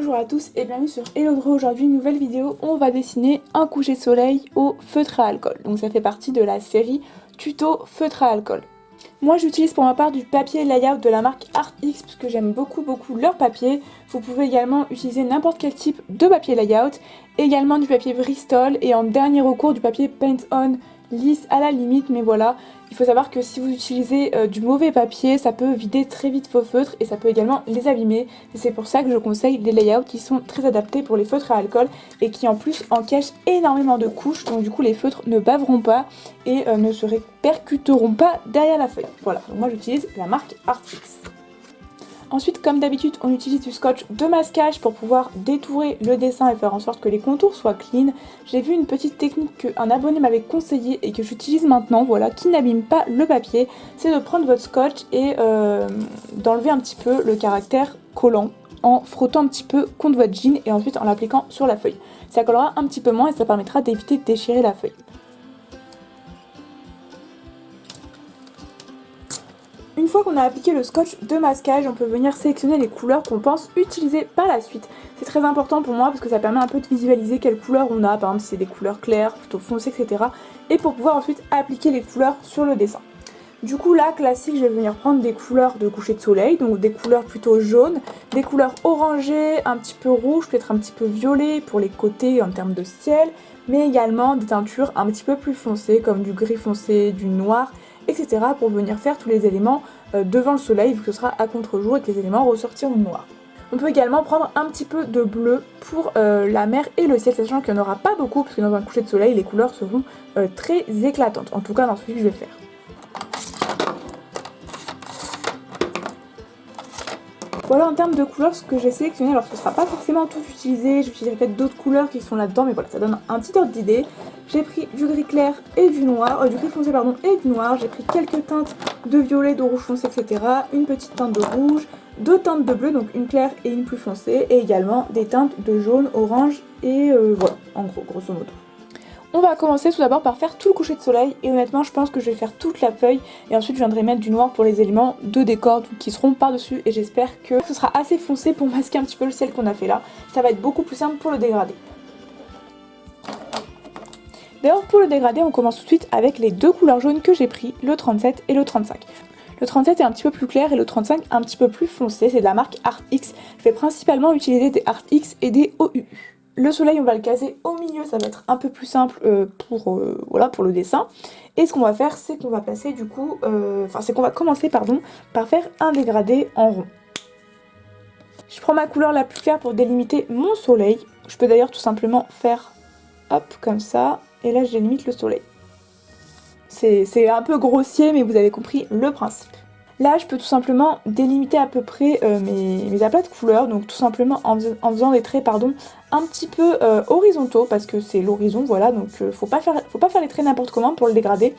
Bonjour à tous et bienvenue sur Hello Draw. Aujourd'hui, une nouvelle vidéo où on va dessiner un coucher de soleil au feutre à alcool. Donc ça fait partie de la série tuto feutre à alcool. Moi j'utilise pour ma part du papier layout de la marque ArtX parce que j'aime beaucoup leur papier. Vous pouvez également utiliser n'importe quel type de papier layout, également du papier Bristol et en dernier recours du papier Paint On lisse à la limite, mais voilà, il faut savoir que si vous utilisez du mauvais papier, ça peut vider très vite vos feutres et ça peut également les abîmer. Et c'est pour ça que je conseille des layouts qui sont très adaptés pour les feutres à alcool et qui en plus encaissent énormément de couches, donc du coup les feutres ne baveront pas et ne se répercuteront pas derrière la feuille. Voilà, donc moi j'utilise la marque ArtX. Ensuite, comme d'habitude, on utilise du scotch de masquage pour pouvoir détourer le dessin et faire en sorte que les contours soient clean. J'ai vu une petite technique qu'un abonné m'avait conseillée et que j'utilise maintenant, voilà, qui n'abîme pas le papier, c'est de prendre votre scotch et d'enlever un petit peu le caractère collant en frottant un petit peu contre votre jean et ensuite en l'appliquant sur la feuille. Ça collera un petit peu moins et ça permettra d'éviter de déchirer la feuille. Une fois qu'on a appliqué le scotch de masquage, on peut venir sélectionner les couleurs qu'on pense utiliser par la suite. C'est très important pour moi parce que ça permet un peu de visualiser quelles couleurs on a, par exemple si c'est des couleurs claires, plutôt foncées, etc. Et pour pouvoir ensuite appliquer les couleurs sur le dessin. Du coup là, classique, je vais venir prendre des couleurs de coucher de soleil, donc des couleurs plutôt jaunes, des couleurs orangées, un petit peu rouge, peut-être un petit peu violet pour les côtés en termes de ciel, mais également des teintures un petit peu plus foncées comme du gris foncé, du noir, etc. pour venir faire tous les éléments devant le soleil vu que ce sera à contre-jour et que les éléments ressortiront noirs. On peut également prendre un petit peu de bleu pour la mer et le ciel, sachant qu'il n'y en aura pas beaucoup parce que dans un coucher de soleil les couleurs seront très éclatantes, en tout cas dans celui que je vais faire. Voilà en termes de couleurs ce que j'ai sélectionné, alors ce ne sera pas forcément tout utilisé, j'utiliserai peut-être d'autres couleurs qui sont là-dedans, mais voilà, ça donne un petit ordre d'idée. J'ai pris du gris clair et du noir, du gris foncé pardon et du noir, j'ai pris quelques teintes de violet, de rouge foncé, etc. Une petite teinte de rouge, deux teintes de bleu, donc une claire et une plus foncée, et également des teintes de jaune, orange et voilà, en gros, grosso modo. On va commencer tout d'abord par faire tout le coucher de soleil et honnêtement je pense que je vais faire toute la feuille et ensuite je viendrai mettre du noir pour les éléments de décor qui seront par dessus et j'espère que ce sera assez foncé pour masquer un petit peu le ciel qu'on a fait là. Ça va être beaucoup plus simple pour le dégradé. D'ailleurs pour le dégradé on commence tout de suite avec les deux couleurs jaunes que j'ai pris, le 37 et le 35. Le 37 est un petit peu plus clair et le 35 un petit peu plus foncé, c'est de la marque ArtX. Je vais principalement utiliser des ArtX et des OUU. Le soleil on va le caser au milieu, ça va être un peu plus simple pour le dessin. Et ce qu'on va faire c'est qu'on va placer du coup, c'est qu'on va commencer par faire un dégradé en rond. Je prends ma couleur la plus claire pour délimiter mon soleil. Je peux d'ailleurs tout simplement faire hop comme ça et là je délimite le soleil. C'est un peu grossier mais vous avez compris le principe. Là, je peux tout simplement délimiter à peu près mes aplats de couleurs, donc tout simplement en faisant des traits un petit peu horizontaux, parce que c'est l'horizon, voilà, donc faut pas faire les traits n'importe comment pour le dégrader.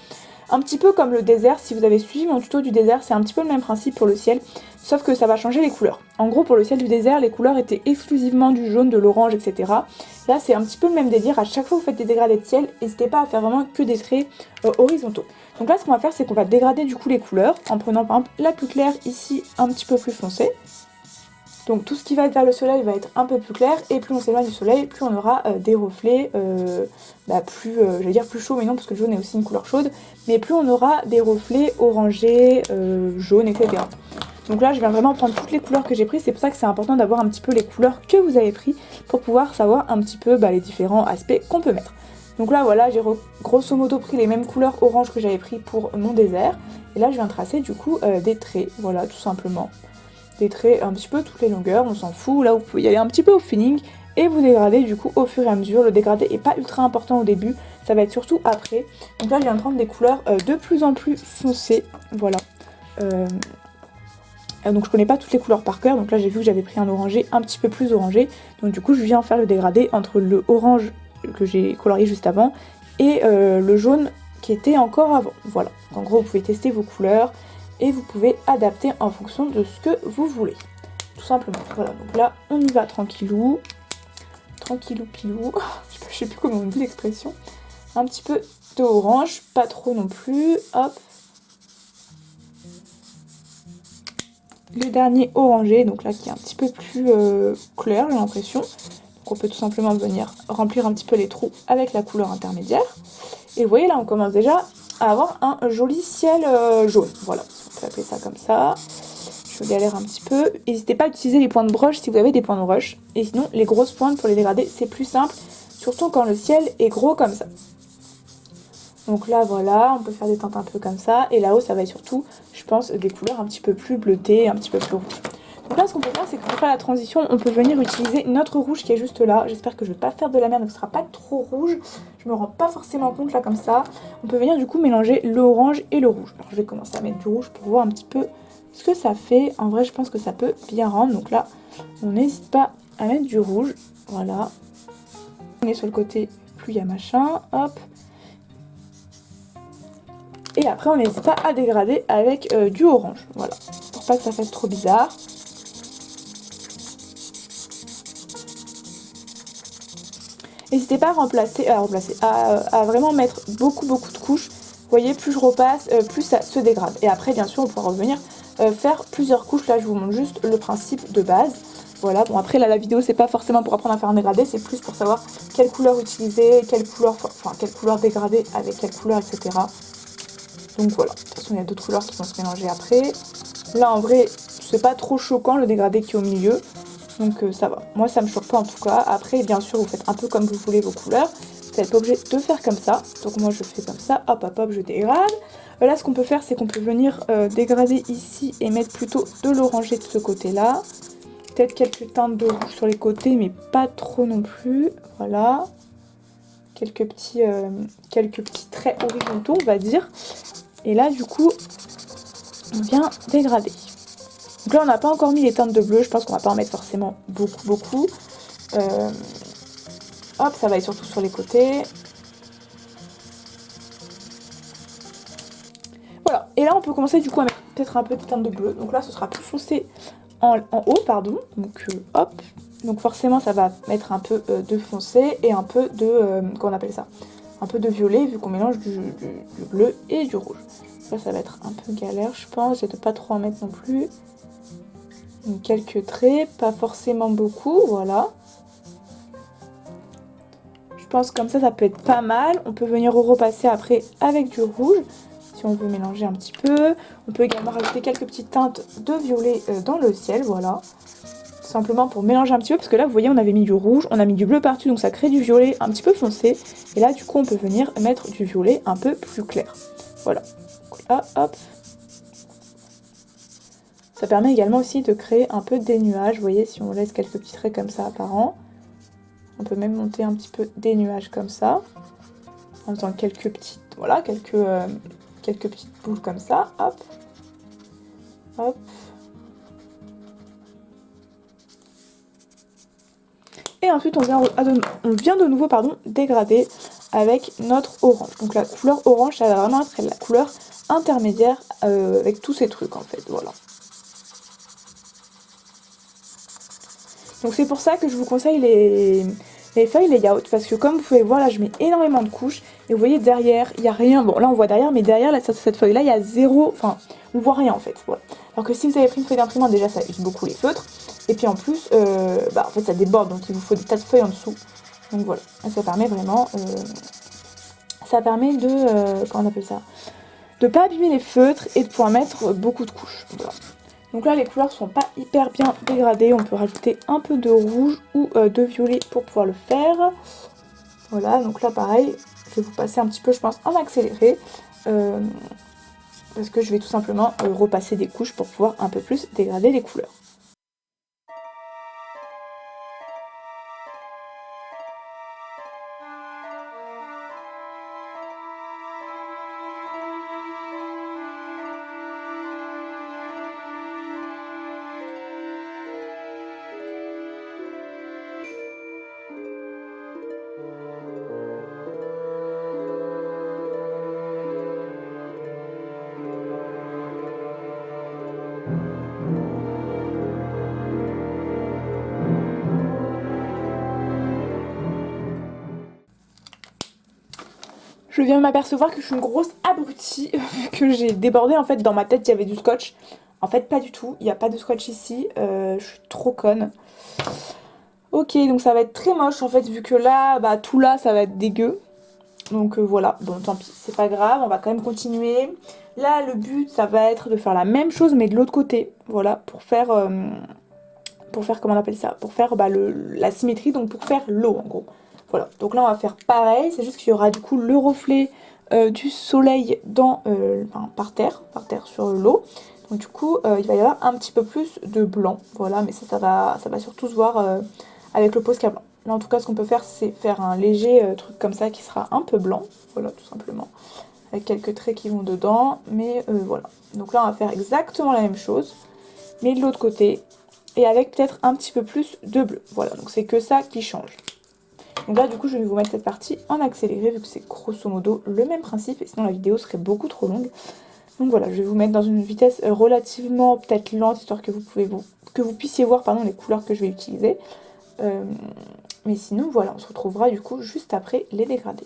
Un petit peu comme le désert, si vous avez suivi mon tuto du désert, c'est un petit peu le même principe pour le ciel, sauf que ça va changer les couleurs. En gros, pour le ciel du désert, les couleurs étaient exclusivement du jaune, de l'orange, etc. Là, c'est un petit peu le même délire, à chaque fois que vous faites des dégradés de ciel, n'hésitez pas à faire vraiment que des traits horizontaux. Donc là, ce qu'on va faire, c'est qu'on va dégrader du coup les couleurs, en prenant par exemple la plus claire ici, un petit peu plus foncée. Donc tout ce qui va être vers le soleil va être un peu plus clair, et plus on s'éloigne du soleil, plus on aura des reflets plus chauds, mais non parce que le jaune est aussi une couleur chaude, mais plus on aura des reflets orangés, jaunes, etc. Donc là je viens vraiment prendre toutes les couleurs que j'ai prises, c'est pour ça que c'est important d'avoir un petit peu les couleurs que vous avez prises pour pouvoir savoir un petit peu les différents aspects qu'on peut mettre. Donc là voilà, j'ai grosso modo pris les mêmes couleurs orange que j'avais pris pour mon désert, et là je viens tracer du coup des traits, voilà tout simplement. Des traits un petit peu toutes les longueurs, on s'en fout, là vous pouvez y aller un petit peu au feeling et vous dégradez du coup au fur et à mesure. Le dégradé est pas ultra important au début, ça va être surtout après. Donc là je viens de prendre des couleurs de plus en plus foncées, voilà. Donc je connais pas toutes les couleurs par cœur, donc là j'ai vu que j'avais pris un orangé un petit peu plus orangé, donc du coup je viens faire le dégradé entre le orange que j'ai colorié juste avant et le jaune qui était encore avant, voilà. En gros vous pouvez tester vos couleurs et vous pouvez adapter en fonction de ce que vous voulez, tout simplement. Voilà, donc là on y va tranquillou, tranquillou pilou, je sais plus comment on dit l'expression. Un petit peu de orange, pas trop non plus, hop. le dernier orangé, donc là qui est un petit peu plus clair, j'ai l'impression. Donc on peut tout simplement venir remplir un petit peu les trous avec la couleur intermédiaire. Et vous voyez là on commence déjà à avoir un joli ciel jaune. Voilà, on peut appeler ça comme ça. Je galère un petit peu. N'hésitez pas à utiliser les points de brush si vous avez des points de brush. Et sinon les grosses pointes pour les dégrader c'est plus simple, surtout quand le ciel est gros comme ça. Donc là voilà, on peut faire des teintes un peu comme ça. Et là-haut ça va être surtout, je pense, des couleurs un petit peu plus bleutées, un petit peu plus rouges. Donc là ce qu'on peut faire c'est que pour faire la transition, on peut venir utiliser notre rouge qui est juste là. J'espère que je ne vais pas faire de la merde, donc ce sera pas trop rouge. Je me rends pas forcément compte là comme ça. On peut venir du coup mélanger l'orange et le rouge. Alors je vais commencer à mettre du rouge pour voir un petit peu ce que ça fait. En vrai je pense que ça peut bien rendre. Donc là on n'hésite pas à mettre du rouge. Voilà. On est sur le côté, plus il y a machin. Hop. Et après on n'hésite pas à dégrader avec du orange, voilà, pour pas que ça fasse trop bizarre. N'hésitez pas à vraiment mettre beaucoup de couches. Vous voyez, plus je repasse, plus ça se dégrade. Et après bien sûr on pourra revenir faire plusieurs couches. Là je vous montre juste le principe de base. Voilà, bon après là la vidéo c'est pas forcément pour apprendre à faire un dégradé, c'est plus pour savoir quelle couleur utiliser, quelle couleur dégrader avec quelle couleur, etc. Donc voilà, de toute façon il y a d'autres couleurs qui vont se mélanger après. Là en vrai c'est pas trop choquant le dégradé qui est au milieu. Donc ça va, moi ça me choque pas en tout cas. Après bien sûr vous faites un peu comme vous voulez vos couleurs. Vous n'êtes pas obligé de faire comme ça. Donc moi je fais comme ça, hop hop hop je dégrade. Là ce qu'on peut faire c'est qu'on peut venir dégrader ici et mettre plutôt de l'orangé de ce côté là. Peut-être quelques teintes de rouge sur les côtés mais pas trop non plus. Voilà. Quelques petits traits horizontaux on va dire. Et là du coup on vient dégrader. Donc là on n'a pas encore mis les teintes de bleu, je pense qu'on va pas en mettre forcément beaucoup. Hop, ça va être surtout sur les côtés. Voilà, et là on peut commencer du coup à mettre peut-être un peu de teinte de bleu. Donc là ce sera plus foncé en haut, pardon. Donc hop, donc forcément ça va mettre un peu de foncé et un peu de, comment on appelle ça, un peu de violet vu qu'on mélange du bleu et du rouge. Là ça va être un peu galère je pense, j'essaie de pas trop en mettre non plus. Donc quelques traits, pas forcément beaucoup, voilà. Je pense comme ça peut être pas mal. On peut venir repasser après avec du rouge si on veut mélanger un petit peu. On peut également rajouter quelques petites teintes de violet dans le ciel, voilà. Simplement pour mélanger un petit peu, parce que là vous voyez on avait mis du rouge, on a mis du bleu partout, donc ça crée du violet un petit peu foncé. Et là du coup on peut venir mettre du violet un peu plus clair. Voilà. Donc là, hop. Ça permet également aussi de créer un peu des nuages, vous voyez, si on laisse quelques petits traits comme ça apparents. On peut même monter un petit peu des nuages comme ça, en faisant quelques petites, voilà, quelques petites boules comme ça, hop, hop. Et ensuite on vient de nouveau dégrader avec notre orange. Donc la couleur orange, ça va vraiment être la couleur intermédiaire avec tous ces trucs en fait, voilà. Donc c'est pour ça que je vous conseille les feuilles layout, parce que comme vous pouvez voir là je mets énormément de couches et vous voyez derrière il n'y a rien, bon là on voit derrière mais derrière là, cette feuille là il y a zéro, enfin on voit rien en fait, voilà. Alors que si vous avez pris une feuille d'imprimante déjà ça use beaucoup les feutres et puis en plus en fait ça déborde donc il vous faut des tas de feuilles en dessous, donc voilà, ça permet vraiment, de, comment on appelle ça, de pas abîmer les feutres et de pouvoir mettre beaucoup de couches, voilà. Donc là les couleurs sont pas hyper bien dégradées, on peut rajouter un peu de rouge ou de violet pour pouvoir le faire. Voilà, donc là pareil, je vais vous passer un petit peu je pense en accéléré, parce que je vais tout simplement repasser des couches pour pouvoir un peu plus dégrader les couleurs. Je viens de m'apercevoir que je suis une grosse abrutie, que j'ai débordé en fait dans ma tête, il y avait du scotch. En fait pas du tout, il n'y a pas de scratch ici, je suis trop conne. Ok, donc ça va être très moche en fait, vu que là, bah tout là, ça va être dégueu. Donc voilà, bon tant pis, c'est pas grave, on va quand même continuer. Là, le but, ça va être de faire la même chose, mais de l'autre côté. Voilà, pour faire, comment on appelle ça? Pour faire bah, la symétrie, donc pour faire l'eau en gros. Voilà, donc là on va faire pareil, c'est juste qu'il y aura du coup le reflet du soleil enfin, par terre sur l'eau. Donc du coup, il va y avoir un petit peu plus de blanc, voilà, mais ça va surtout se voir avec le Posca blanc. Là en tout cas, ce qu'on peut faire, c'est faire un léger truc comme ça qui sera un peu blanc, voilà, tout simplement. Avec quelques traits qui vont dedans, mais voilà. Donc là on va faire exactement la même chose, mais de l'autre côté, et avec peut-être un petit peu plus de bleu. Voilà, donc c'est que ça qui change. Donc là, du coup, je vais vous mettre cette partie en accéléré, vu que c'est grosso modo le même principe, et sinon la vidéo serait beaucoup trop longue. Donc voilà, je vais vous mettre dans une vitesse relativement peut-être lente, histoire que vous puissiez voir pardon, les couleurs que je vais utiliser. Mais sinon, voilà, on se retrouvera du coup juste après les dégradés.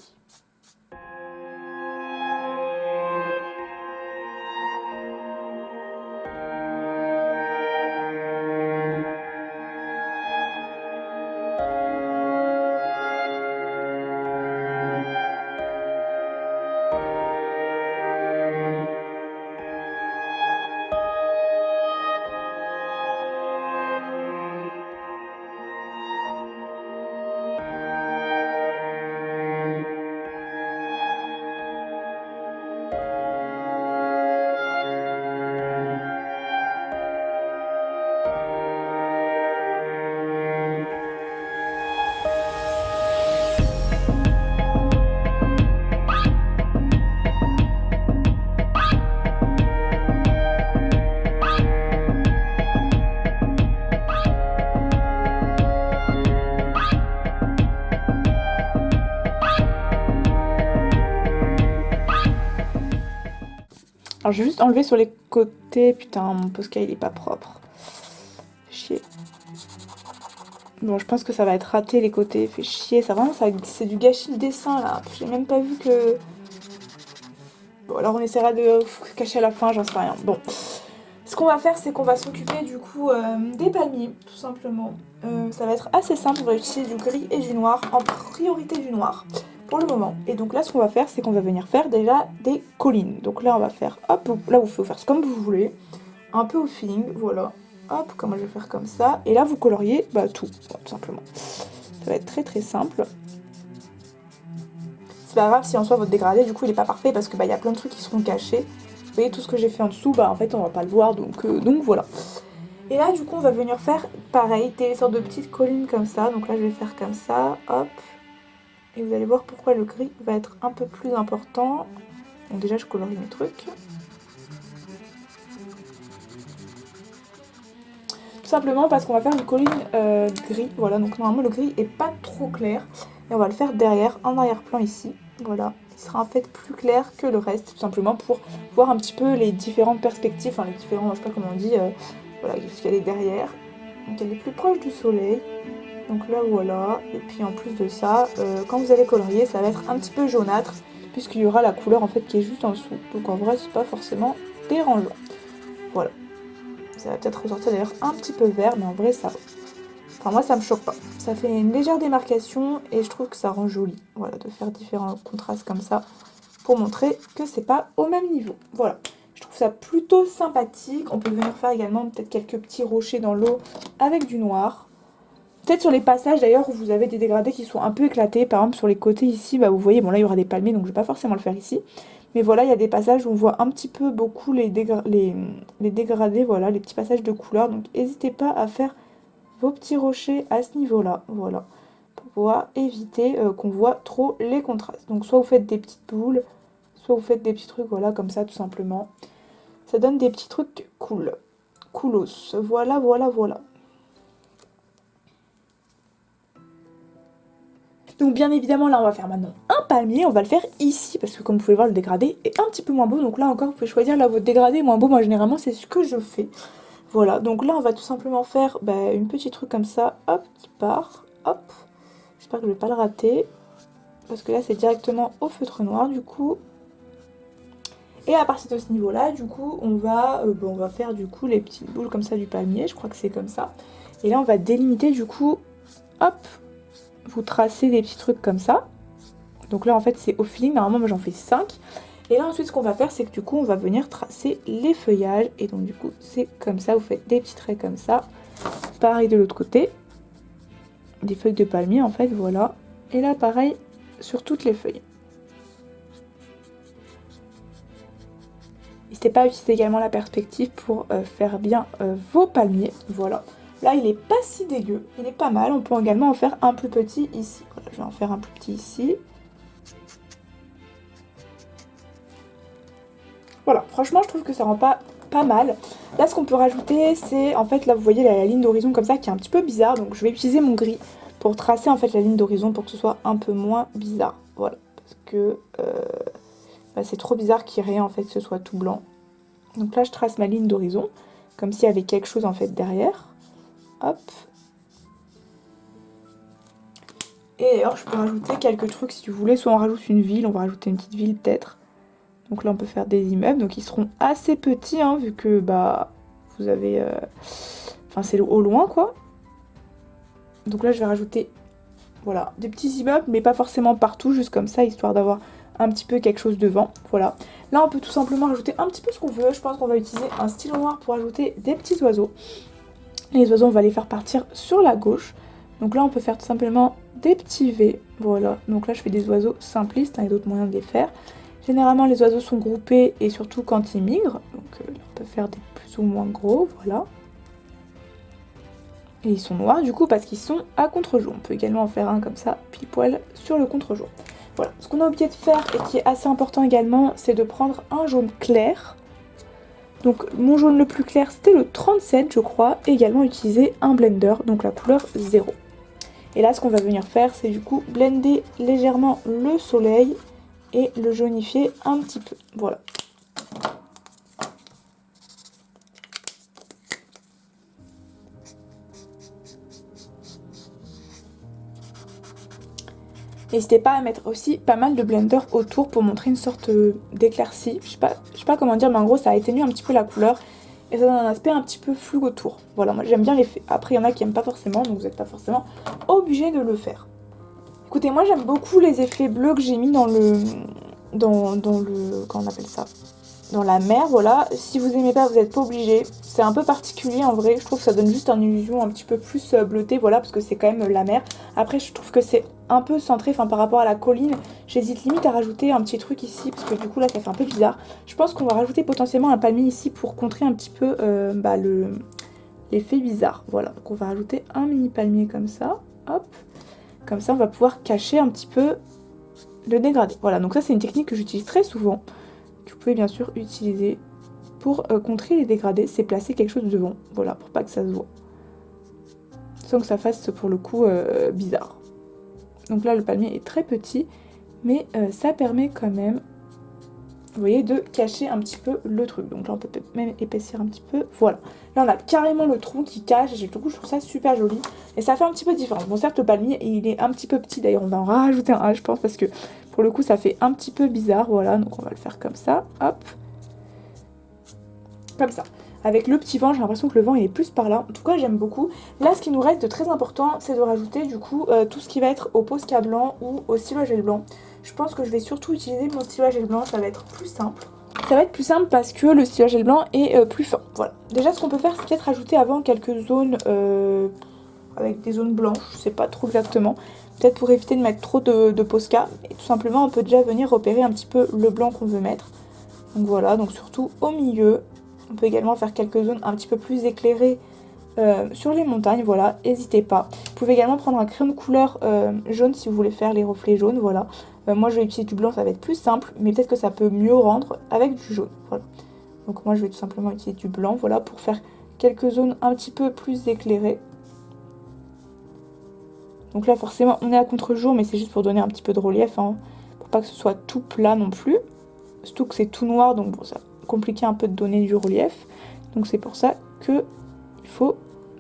Alors je vais juste enlever sur les côtés. Putain, mon Posca il est pas propre. Chier. Bon, je pense que ça va être raté les côtés. Fait chier, ça vraiment, c'est du gâchis de dessin là. J'ai même pas vu que. Bon, alors on essaiera de cacher à la fin, j'en sais rien. Bon. Ce qu'on va faire, c'est qu'on va s'occuper du coup des palmiers, tout simplement. Ça va être assez simple, on va utiliser du gris et du noir, en priorité du noir, pour le moment. Et donc là, ce qu'on va faire, c'est qu'on va venir faire déjà des collines. Donc là, on va faire, hop, là, vous pouvez faire comme vous voulez, un peu au feeling, voilà. Hop, comme moi je vais faire comme ça. Et là, vous coloriez bah, tout, bon, tout simplement. Ça va être très très simple. C'est pas grave si en soi votre dégradé, du coup, il est pas parfait parce que bah, y a plein de trucs qui seront cachés. Vous voyez tout ce que j'ai fait en dessous, bah en fait on va pas le voir, donc voilà. Et là du coup on va venir faire pareil, des sortes de petites collines comme ça. Donc là je vais faire comme ça, hop. Et vous allez voir pourquoi le gris va être un peu plus important. Donc déjà je colorie mes trucs. Tout simplement parce qu'on va faire une colline gris, voilà. Donc normalement le gris est pas trop clair. Et on va le faire derrière, en arrière-plan ici, voilà. Il sera en fait plus clair que le reste, tout simplement pour voir un petit peu les différentes perspectives, enfin les différents, je sais pas comment on dit, voilà, ce qu'elle est derrière. Donc elle est plus proche du soleil, donc là voilà. Et puis en plus de ça, quand vous allez colorier, ça va être un petit peu jaunâtre, puisqu'il y aura la couleur en fait qui est juste en dessous. Donc en vrai c'est pas forcément dérangeant. Voilà. Ça va peut-être ressortir d'ailleurs un petit peu vert, mais en vrai ça va. Enfin moi ça me choque pas. Ça fait une légère démarcation et je trouve que ça rend joli. Voilà, de faire différents contrastes comme ça pour montrer que c'est pas au même niveau. Voilà, je trouve ça plutôt sympathique. On peut venir faire également peut-être quelques petits rochers dans l'eau avec du noir. Peut-être sur les passages d'ailleurs où vous avez des dégradés qui sont un peu éclatés. Par exemple sur les côtés ici, bah vous voyez, bon là il y aura des palmiers donc je vais pas forcément le faire ici. Mais voilà, il y a des passages où on voit un petit peu beaucoup les dégradés, voilà, les petits passages de couleurs. Donc n'hésitez pas à faire vos petits rochers à ce niveau-là, voilà, pour pouvoir éviter qu'on voit trop les contrastes. Donc soit vous faites des petites boules, soit vous faites des petits trucs, voilà, comme ça tout simplement. Ça donne des petits trucs cool, coolos, voilà, voilà, voilà. Donc bien évidemment là on va faire maintenant un palmier, on va le faire ici parce que comme vous pouvez le voir le dégradé est un petit peu moins beau. Donc là encore vous pouvez choisir là votre dégradé est moins beau, moi généralement c'est ce que je fais. Voilà, donc là on va tout simplement faire une petite truc comme ça, hop, qui part, hop. J'espère que je vais pas le rater, parce que là c'est directement au feutre noir du coup. Et à partir de ce niveau-là, du coup, on va faire du coup les petites boules comme ça du palmier, je crois que c'est comme ça. Et là, on va délimiter du coup, hop, vous tracez des petits trucs comme ça. Donc là, en fait, c'est au feeling, normalement, moi j'en fais 5. Et là, ensuite, ce qu'on va faire, c'est que du coup, on va venir tracer les feuillages. Et donc, du coup, c'est comme ça, vous faites des petits traits comme ça. Pareil de l'autre côté. Des feuilles de palmier, en fait, voilà. Et là, pareil, sur toutes les feuilles. N'hésitez pas à utiliser également la perspective pour faire bien vos palmiers. Voilà. Là, il est pas si dégueu. Il est pas mal. On peut également en faire un plus petit ici. Voilà, je vais en faire un plus petit ici. Voilà, franchement, je trouve que ça rend pas mal. Là, ce qu'on peut rajouter, c'est en fait, là, vous voyez la ligne d'horizon comme ça qui est un petit peu bizarre. Donc, je vais utiliser mon gris pour tracer en fait la ligne d'horizon pour que ce soit un peu moins bizarre. Voilà, parce que c'est trop bizarre qu'il y ait rien en fait, que ce soit tout blanc. Donc là, je trace ma ligne d'horizon comme s'il y avait quelque chose en fait derrière. Hop. Et d'ailleurs, je peux rajouter quelques trucs si vous voulez. Soit on rajoute une ville, on va rajouter une petite ville peut-être. Donc là, on peut faire des immeubles. Donc ils seront assez petits, hein, vu que bah vous avez... Enfin, c'est au loin, quoi. Donc là, je vais rajouter, voilà, des petits immeubles, mais pas forcément partout, juste comme ça, histoire d'avoir un petit peu quelque chose devant. Voilà. Là, on peut tout simplement rajouter un petit peu ce qu'on veut. Je pense qu'on va utiliser un stylo noir pour ajouter des petits oiseaux. Et les oiseaux, on va les faire partir sur la gauche. Donc là, on peut faire tout simplement des petits V. Voilà. Donc là, je fais des oiseaux simplistes, hein, il y a d'autres moyens de les faire. Généralement, les oiseaux sont groupés et surtout quand ils migrent. Donc on peut faire des plus ou moins gros, voilà. Et ils sont noirs du coup parce qu'ils sont à contre-jour. On peut également en faire un comme ça, pile poil sur le contre-jour. Voilà. Ce qu'on a oublié de faire et qui est assez important également, c'est de prendre un jaune clair. Donc mon jaune le plus clair, c'était le 37 je crois. Et également utiliser un blender, donc la couleur 0. Et là, ce qu'on va venir faire, c'est du coup blender légèrement le soleil et le jaunifier un petit peu. Voilà. N'hésitez pas à mettre aussi pas mal de blender autour pour montrer une sorte d'éclaircie. Je sais pas comment dire, mais en gros ça atténue un petit peu la couleur et ça donne un aspect un petit peu flou autour. Voilà, moi j'aime bien l'effet. Après il y en a qui aiment pas forcément, donc vous n'êtes pas forcément obligé de le faire. Écoutez, moi j'aime beaucoup les effets bleus que j'ai mis dans le... comment on appelle ça, dans la mer, voilà. Si vous aimez pas, vous n'êtes pas obligé. C'est un peu particulier en vrai. Je trouve que ça donne juste une illusion un petit peu plus bleutée, voilà, parce que c'est quand même la mer. Après, je trouve que c'est un peu centré, enfin par rapport à la colline. J'hésite limite à rajouter un petit truc ici, parce que du coup là, ça fait un peu bizarre. Je pense qu'on va rajouter potentiellement un palmier ici pour contrer un petit peu l'effet bizarre. Voilà, donc on va rajouter un mini palmier comme ça, hop. Comme ça, on va pouvoir cacher un petit peu le dégradé. Voilà, donc ça c'est une technique que j'utilise très souvent, que vous pouvez bien sûr utiliser pour contrer les dégradés, c'est placer quelque chose devant, voilà, pour pas que ça se voit. Sans que ça fasse pour le coup bizarre. Donc là le palmier est très petit, mais ça permet quand même, vous voyez, de cacher un petit peu le truc. Donc là on peut même épaissir un petit peu, voilà. Là on a carrément le tronc qui cache, et du coup je trouve ça super joli. Et ça fait un petit peu différent. Bon certes le palmier il est un petit peu petit, d'ailleurs on va en rajouter un je pense, parce que pour le coup ça fait un petit peu bizarre, voilà. Donc on va le faire comme ça, hop. Comme ça. Avec le petit vent, j'ai l'impression que le vent il est plus par là. En tout cas, j'aime beaucoup. Là, ce qui nous reste de très important, c'est de rajouter du coup tout ce qui va être au Posca blanc ou au stylo à gel blanc. Je pense que je vais surtout utiliser mon stylo à gel blanc, ça va être plus simple. Ça va être plus simple parce que le stylo à gel blanc est plus fin. Voilà. Déjà, ce qu'on peut faire, c'est peut-être rajouter avant quelques zones avec des zones blanches. Je sais pas trop exactement. Peut-être pour éviter de mettre trop de Posca. Et tout simplement, on peut déjà venir repérer un petit peu le blanc qu'on veut mettre. Donc voilà, donc surtout au milieu. On peut également faire quelques zones un petit peu plus éclairées sur les montagnes, voilà, n'hésitez pas. Vous pouvez également prendre un crayon de couleur jaune si vous voulez faire les reflets jaunes, voilà. Moi je vais utiliser du blanc, ça va être plus simple, mais peut-être que ça peut mieux rendre avec du jaune, voilà. Donc moi je vais tout simplement utiliser du blanc, voilà, pour faire quelques zones un petit peu plus éclairées. Donc là forcément on est à contre-jour, mais c'est juste pour donner un petit peu de relief, hein, pour pas que ce soit tout plat non plus. Surtout que c'est tout noir, donc bon, ça compliqué un peu de donner du relief, donc c'est pour ça que il faut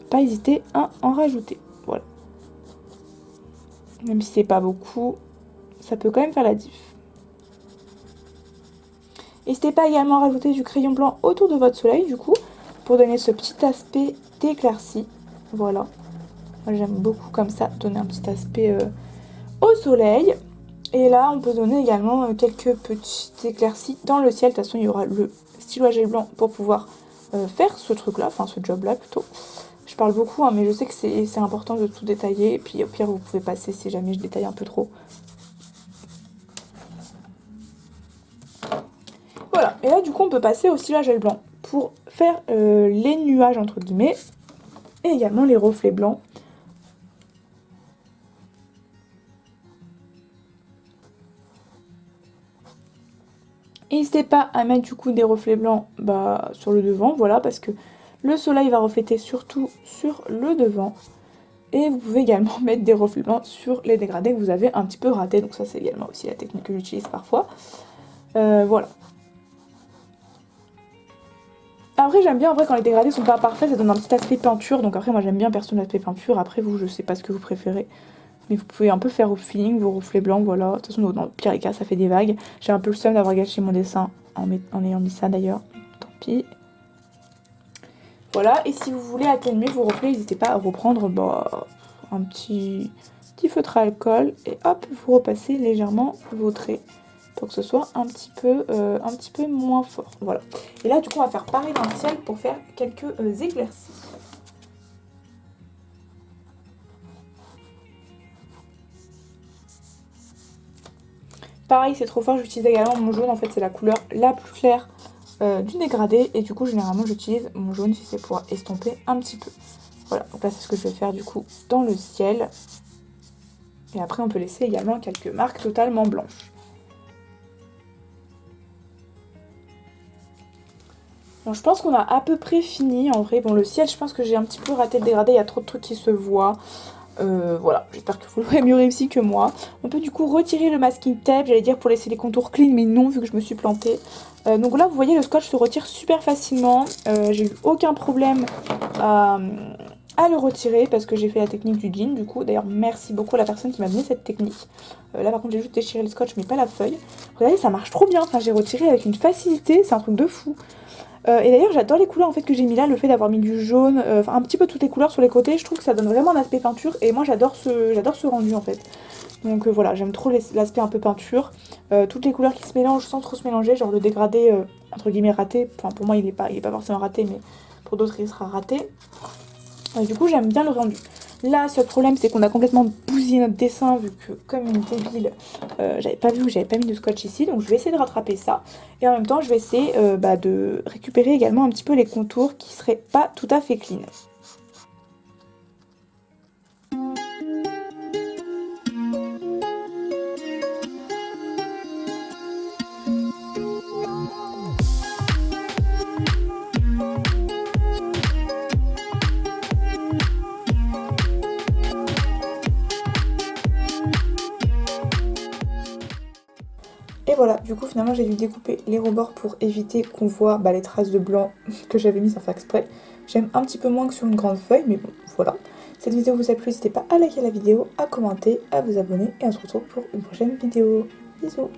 pas hésiter à en rajouter, voilà. Même si c'est pas beaucoup, ça peut quand même faire la diff. N'hésitez pas également à rajouter du crayon blanc autour de votre soleil du coup, pour donner ce petit aspect d'éclaircie. Voilà, moi j'aime beaucoup comme ça, donner un petit aspect au soleil. Et là on peut donner également quelques petites éclaircies dans le ciel. De toute façon il y aura le stylo à gel blanc pour pouvoir faire ce truc là, enfin ce job là plutôt. Je parle beaucoup hein, mais je sais que c'est important de tout détailler. Et puis au pire vous pouvez passer si jamais je détaille un peu trop. Voilà, et là du coup on peut passer au stylo à gel blanc pour faire les nuages entre guillemets et également les reflets blancs. N'hésitez pas à mettre du coup des reflets blancs sur le devant, voilà, parce que le soleil va refléter surtout sur le devant. Et vous pouvez également mettre des reflets blancs sur les dégradés que vous avez un petit peu ratés. Donc ça c'est également aussi la technique que j'utilise parfois. Voilà. Après j'aime bien en vrai quand les dégradés sont pas parfaits, ça donne un petit aspect peinture. Donc après moi j'aime bien perso l'aspect peinture. Après vous je sais pas ce que vous préférez. Mais vous pouvez un peu faire au feeling, vos reflets blancs, voilà. De toute façon, dans le pire des cas, ça fait des vagues. J'ai un peu le seum d'avoir gâché mon dessin en ayant mis ça d'ailleurs. Tant pis. Voilà, et si vous voulez atténuer vos reflets, n'hésitez pas à reprendre un petit feutre à alcool. Et hop, vous repassez légèrement vos traits pour que ce soit un petit peu moins fort. Voilà. Et là, du coup, on va faire pareil dans le ciel pour faire quelques éclaircies. Pareil, c'est trop fort, j'utilise également mon jaune, en fait c'est la couleur la plus claire du dégradé. Et du coup, généralement, j'utilise mon jaune si c'est pour estomper un petit peu. Voilà, donc là c'est ce que je vais faire du coup dans le ciel. Et après, on peut laisser également quelques marques totalement blanches. Bon, je pense qu'on a à peu près fini en vrai. Bon, le ciel, je pense que j'ai un petit peu raté le dégradé, il y a trop de trucs qui se voient. Voilà, j'espère que vous l'aurez mieux réussi que moi. On peut du coup retirer le masking tape, j'allais dire pour laisser les contours clean, mais non, vu que je me suis plantée. Donc là, vous voyez, le scotch se retire super facilement. J'ai eu aucun problème à le retirer parce que j'ai fait la technique du jean, du coup. D'ailleurs, merci beaucoup à la personne qui m'a donné cette technique. Là, par contre, j'ai juste déchiré le scotch, mais pas la feuille. Regardez, ça marche trop bien. Enfin, j'ai retiré avec une facilité, c'est un truc de fou. Et d'ailleurs j'adore les couleurs en fait que j'ai mis là, le fait d'avoir mis du jaune, un petit peu toutes les couleurs sur les côtés, je trouve que ça donne vraiment un aspect peinture et moi j'adore ce rendu en fait. Donc voilà, j'aime trop l'aspect un peu peinture, toutes les couleurs qui se mélangent sans trop se mélanger, genre le dégradé entre guillemets raté, enfin pour moi il est pas forcément raté mais pour d'autres il sera raté. Du coup j'aime bien le rendu. Là, seul problème, c'est qu'on a complètement bousillé notre dessin, vu que, comme une débile, j'avais pas vu que j'avais pas mis de scotch ici. Donc, je vais essayer de rattraper ça. Et en même temps, je vais essayer de récupérer également un petit peu les contours qui seraient pas tout à fait clean. Et voilà, du coup finalement j'ai dû découper les rebords pour éviter qu'on voit les traces de blanc que j'avais mis sans faire exprès. J'aime un petit peu moins que sur une grande feuille, mais bon, voilà. Cette vidéo vous a plu, n'hésitez pas à liker la vidéo, à commenter, à vous abonner, et on se retrouve pour une prochaine vidéo. Bisous!